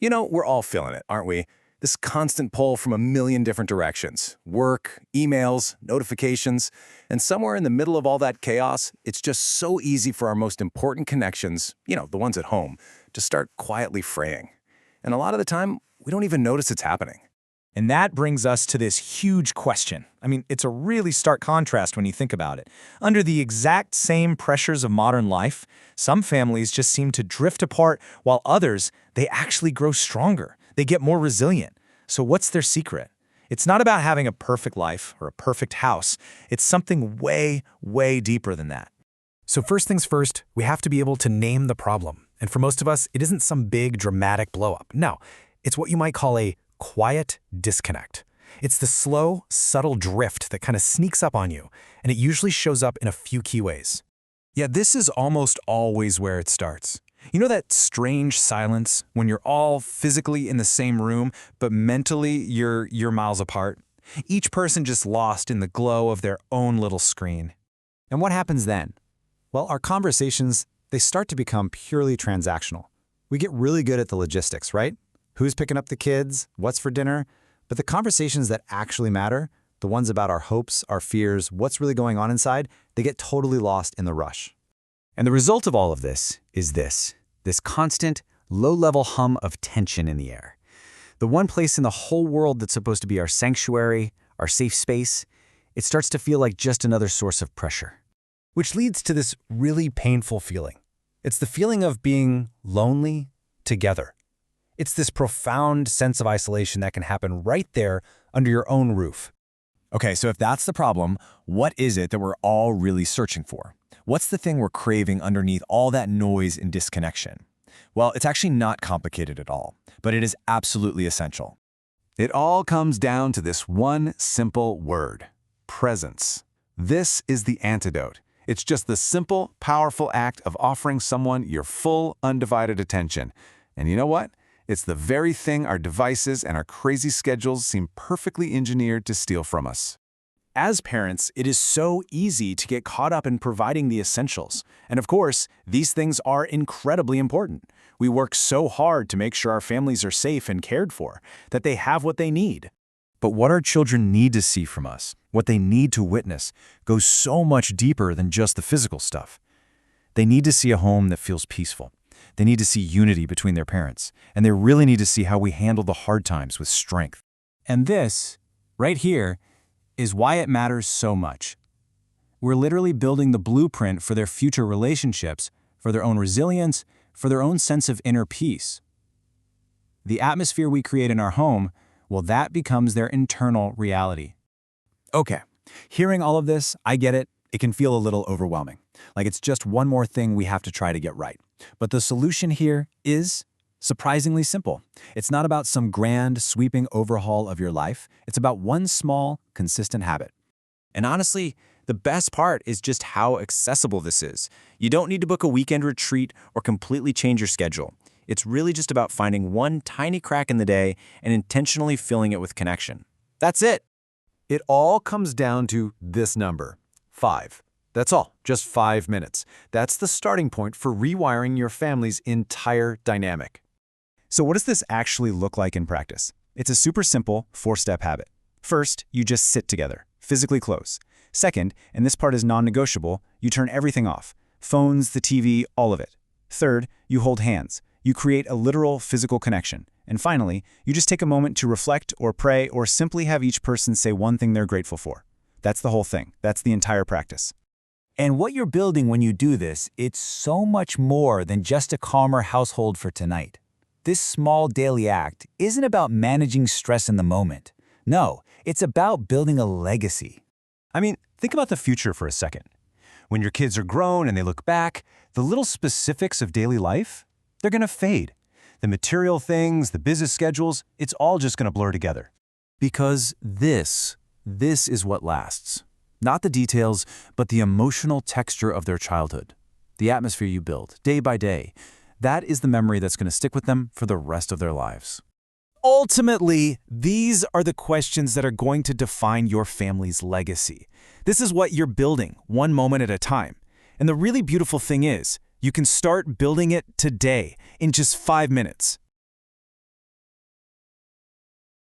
We're all feeling it, aren't we? This constant pull from a million different directions. Work, emails, notifications, and somewhere in the middle of all that chaos, it's just so easy for our most important connections, the ones at home, to start quietly fraying. And a lot of the time, we don't even notice it's happening. And that brings us to this huge question. It's a really stark contrast when you think about it. Under the exact same pressures of modern life, some families just seem to drift apart, while others, they actually grow stronger. They get more resilient. So what's their secret? It's not about having a perfect life or a perfect house. It's something way, way deeper than that. So first things first, we have to be able to name the problem. And for most of us, it isn't some big dramatic blow-up. No, it's what you might call a quiet disconnect. It's the slow, subtle drift that kind of sneaks up on you, and it usually shows up in a few key ways. Yeah, this is almost always where it starts. You know that strange silence when you're all physically in the same room, but mentally you're miles apart? Each person just lost in the glow of their own little screen. And what happens then? Well, our conversations, they start to become purely transactional. We get really good at the logistics, right? Who's picking up the kids? What's for dinner? But the conversations that actually matter, the ones about our hopes, our fears, what's really going on inside, they get totally lost in the rush. And the result of all of this is this constant, low-level hum of tension in the air. The one place in the whole world that's supposed to be our sanctuary, our safe space, it starts to feel like just another source of pressure. Which leads to this really painful feeling. It's the feeling of being lonely together. It's this profound sense of isolation that can happen right there under your own roof. Okay, so if that's the problem, what is it that we're all really searching for? What's the thing we're craving underneath all that noise and disconnection? Well, it's actually not complicated at all, but it is absolutely essential. It all comes down to this one simple word: presence. This is the antidote. It's just the simple, powerful act of offering someone your full, undivided attention. And you know what? It's the very thing our devices and our crazy schedules seem perfectly engineered to steal from us. As parents, it is so easy to get caught up in providing the essentials. And of course, these things are incredibly important. We work so hard to make sure our families are safe and cared for, that they have what they need. But what our children need to see from us, what they need to witness, goes so much deeper than just the physical stuff. They need to see a home that feels peaceful. They need to see unity between their parents, and they really need to see how we handle the hard times with strength. And this, right here, is why it matters so much. We're literally building the blueprint for their future relationships, for their own resilience, for their own sense of inner peace. The atmosphere we create in our home, well, that becomes their internal reality. Okay, hearing all of this, I get it. It can feel a little overwhelming. Like it's just one more thing we have to try to get right. But the solution here is surprisingly simple. It's not about some grand, sweeping overhaul of your life. It's about one small, consistent habit. And honestly, the best part is just how accessible this is. You don't need to book a weekend retreat or completely change your schedule. It's really just about finding one tiny crack in the day and intentionally filling it with connection. That's it. It all comes down to this number: 5. That's all, just 5 minutes. That's the starting point for rewiring your family's entire dynamic. So what does this actually look like in practice? It's a super simple 4-step habit. First, you just sit together, physically close. Second, and this part is non-negotiable, you turn everything off. Phones, the TV, all of it. Third, you hold hands. You create a literal physical connection. And finally, you just take a moment to reflect or pray or simply have each person say one thing they're grateful for. That's the whole thing. That's the entire practice. And what you're building when you do this, it's so much more than just a calmer household for tonight. This small daily act isn't about managing stress in the moment. No, it's about building a legacy. Think about the future for a second. When your kids are grown and they look back, the little specifics of daily life, they're going to fade. The material things, the business schedules, it's all just going to blur together. Because this is what lasts. Not the details, but the emotional texture of their childhood. The atmosphere you build, day by day. That is the memory that's going to stick with them for the rest of their lives. Ultimately, these are the questions that are going to define your family's legacy. This is what you're building, one moment at a time. And the really beautiful thing is, you can start building it today, in just 5 minutes.